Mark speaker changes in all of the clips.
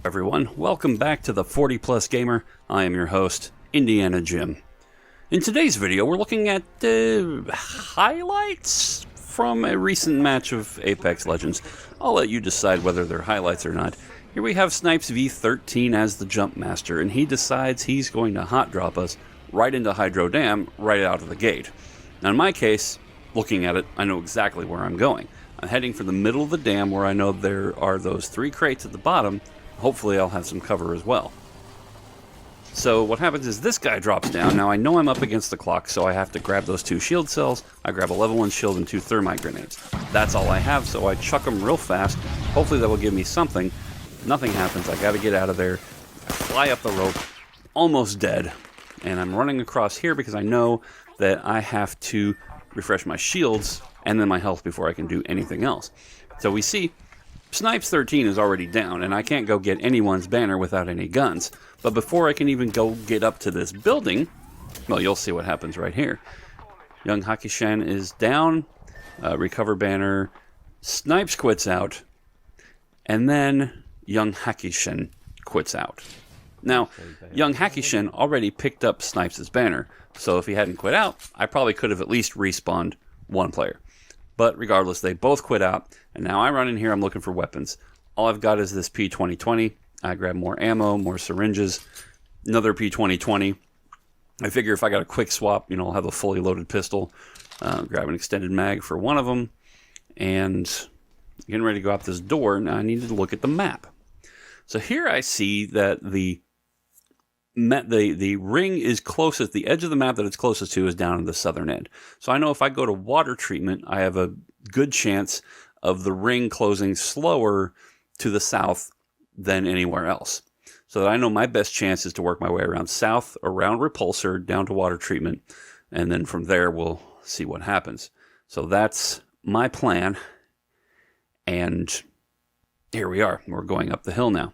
Speaker 1: Everyone, welcome back to the 40 Plus Gamer. I am your host, Indiana Jim. In today's video, we're looking at highlights from a recent match of Apex Legends. I'll let you decide whether they're highlights or not. Here we have Snipes V13 as the Jumpmaster, and he decides he's going to hot drop us right into Hydro Dam right out of the gate. Now in my case, looking at it, I know exactly where I'm going. I'm heading for the middle of the dam where I know there are those 3 crates at the bottom. Hopefully I'll have some cover as well. So what happens is this guy drops down. Now I know I'm up against the clock, so I have to grab those 2 shield cells. I grab a level 1 shield and 2 thermite grenades. That's all I have, so I chuck them real fast. Hopefully that will give me something. Nothing happens. I gotta get out of there. I fly up the rope, almost dead. And I'm running across here because I know that I have to refresh my shields and then my health before I can do anything else. So we see Snipes 13 is already down, and I can't go get anyone's banner without any guns. But before I can even go get up to this building, well, you'll see what happens right here. Young Hakishan is down, recover banner, Snipes quits out, and then Young Hakishan quits out. Now, Young Hakishan already picked up Snipes' banner, so if he hadn't quit out, I probably could have at least respawned one player. But regardless, they both quit out, and now I run in here, I'm looking for weapons. All I've got is this P2020. I grab more ammo, more syringes, another P2020. I figure if I got a quick swap, I'll have a fully loaded pistol. Grab an extended mag for one of them, and getting ready to go out this door. Now I needed to look at the map. So here I see that the ring is closest, the edge of the map that it's closest to is down in the southern end. So I know if I go to water treatment, I have a good chance of the ring closing slower to the south than anywhere else. So that I know my best chance is to work my way around south, around Repulsor, down to water treatment, and then from there we'll see what happens. So that's my plan, and here we are. We're going up the hill now.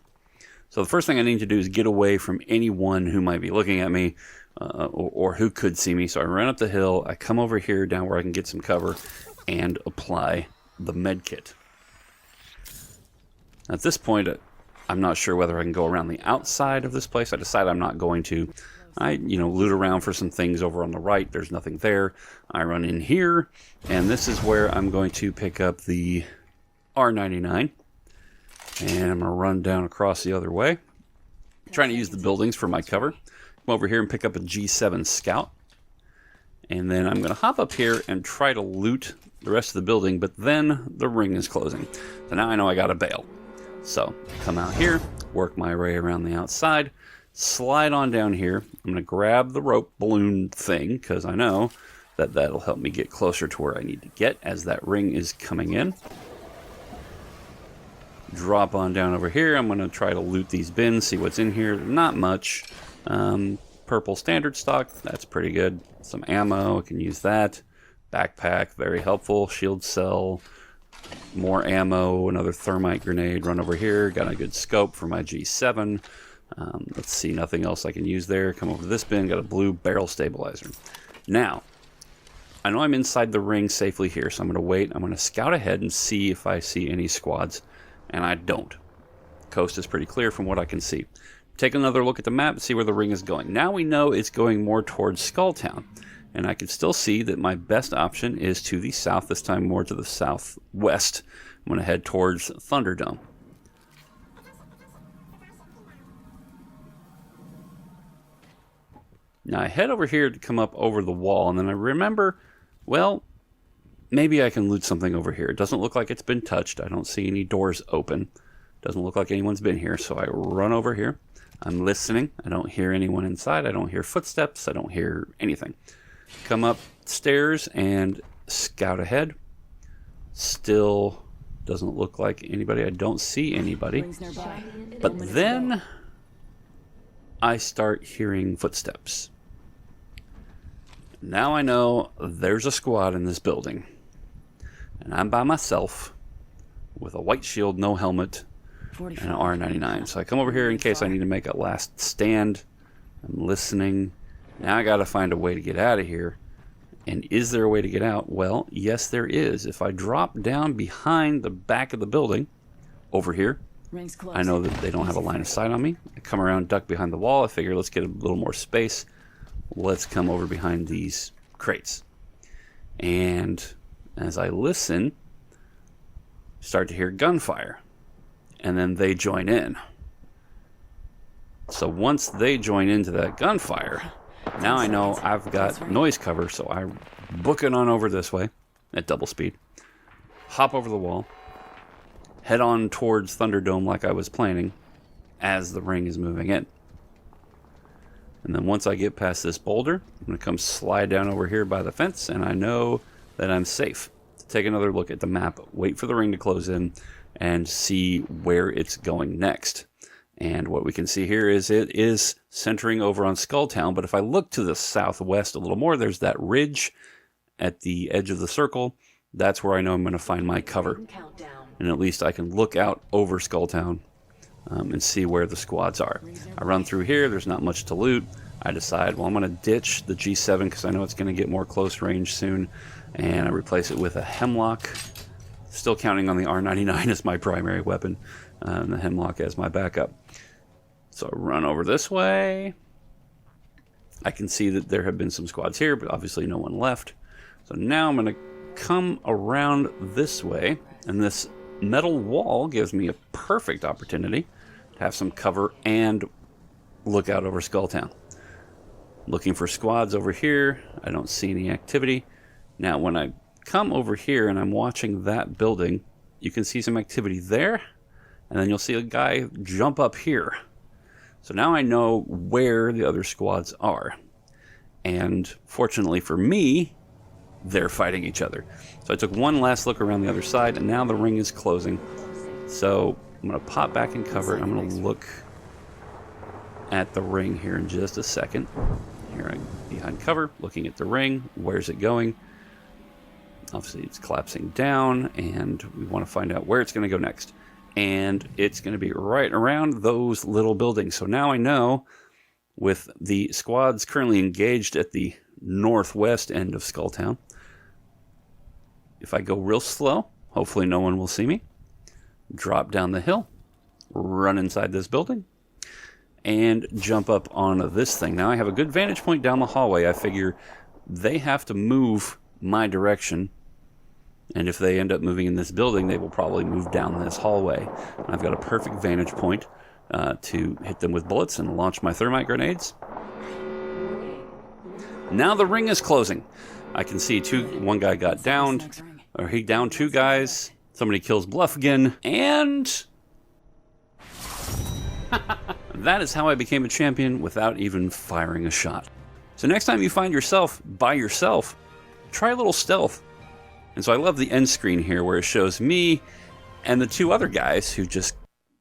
Speaker 1: So the first thing I need to do is get away from anyone who might be looking at me or who could see me. So I run up the hill, I come over here down where I can get some cover and apply the med kit. At this point, I'm not sure whether I can go around the outside of this place. I decide I'm not going to. I, loot around for some things over on the right. There's nothing there. I run in here, and this is where I'm going to pick up the R99. And I'm going to run down across the other way. I'm trying to use the buildings for my cover. Come over here and pick up a G7 Scout. And then I'm going to hop up here and try to loot the rest of the building, but then the ring is closing. So now I know I got to bail. So come out here, work my way around the outside, slide on down here. I'm going to grab the rope balloon thing because I know that that'll help me get closer to where I need to get as that ring is coming in. Drop on down over here. I'm going to try to loot these bins, see what's in here. Not much. Purple standard stock, that's pretty good. Some ammo, I can use that. Backpack, very helpful. Shield cell, more ammo, another thermite grenade. Run over here, got a good scope for my G7. Let's see, nothing else I can use there. Come over to this bin, got a blue barrel stabilizer. Now, I know I'm inside the ring safely here, so I'm going to wait. I'm going to scout ahead and see if I see any squads. And I don't. Coast is pretty clear from what I can see. Take another look at the map and see where the ring is going. Now we know it's going more towards Skulltown. And I can still see that my best option is to the south, this time more to the southwest. I'm going to head towards Thunderdome. Now I head over here to come up over the wall, and then I remember, well, maybe I can loot something over here. It doesn't look like it's been touched. I don't see any doors open. Doesn't look like anyone's been here, so I run over here. I'm listening. I don't hear anyone inside. I don't hear footsteps. I don't hear anything. Come upstairs and scout ahead. Still doesn't look like anybody. I don't see anybody. But then I start hearing footsteps. Now I know there's a squad in this building. And I'm by myself with a white shield, no helmet, and an R99. So I come over here in case I need to make a last stand. I'm listening. Now I got to find a way to get out of here. And is there a way to get out? Well, yes there is. If I drop down behind the back of the building, over here, I know that they don't have a line of sight on me. I come around, duck behind the wall. I figure let's get a little more space. Let's come over behind these crates. And as I listen, start to hear gunfire. And then they join in. So once they join into that gunfire, now I know I've got noise cover, so I book it on over this way at double speed. Hop over the wall. Head on towards Thunderdome like I was planning as the ring is moving in. And then once I get past this boulder, I'm going to come slide down over here by the fence, and I know that I'm safe. Take another look at the map, wait for the ring to close in, and see where it's going next. And what we can see here is it is centering over on Skulltown, but if I look to the southwest a little more, there's that ridge at the edge of the circle. That's where I know I'm going to find my cover. And at least I can look out over Skulltown and see where the squads are. I run through here, there's not much to loot. I decide, well, I'm going to ditch the G7 because I know it's going to get more close range soon. And I replace it with a Hemlock. Still counting on the R99 as my primary weapon, and the Hemlock as my backup. So I run over this way. I can see that there have been some squads here, but obviously no one left. So now I'm going to come around this way, and this metal wall gives me a perfect opportunity to have some cover and look out over Skulltown. Looking for squads over here. I don't see any activity. Now when I come over here and I'm watching that building, you can see some activity there, and then you'll see a guy jump up here. So now I know where the other squads are. And fortunately for me, they're fighting each other. So I took one last look around the other side, and now the ring is closing. So I'm going to pop back in cover. I'm going to look at the ring here in just a second. Here I'm behind cover, looking at the ring. Where's it going? Obviously it's collapsing down, and we want to find out where it's going to go next. And it's going to be right around those little buildings. So now I know, with the squads currently engaged at the northwest end of Skulltown, if I go real slow, hopefully no one will see me, drop down the hill, run inside this building, and jump up on this thing. Now I have a good vantage point down the hallway. I figure they have to move my direction, and if they end up moving in this building, they will probably move down this hallway. I've got a perfect vantage point to hit them with bullets and launch my thermite grenades. Now the ring is closing. I can see one guy got downed, or he downed two guys. Somebody kills Bluff again, and that is how I became a champion without even firing a shot. So next time you find yourself by yourself, try a little stealth. And so I love the end screen here where it shows me and the two other guys who just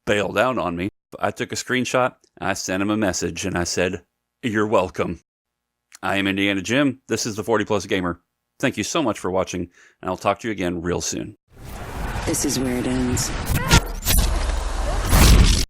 Speaker 1: bailed out on me. I took a screenshot, I sent him a message, and I said, "You're welcome. I am Indiana Jim. This is the 40 Plus Gamer. Thank you so much for watching, and I'll talk to you again real soon."
Speaker 2: This is where it ends.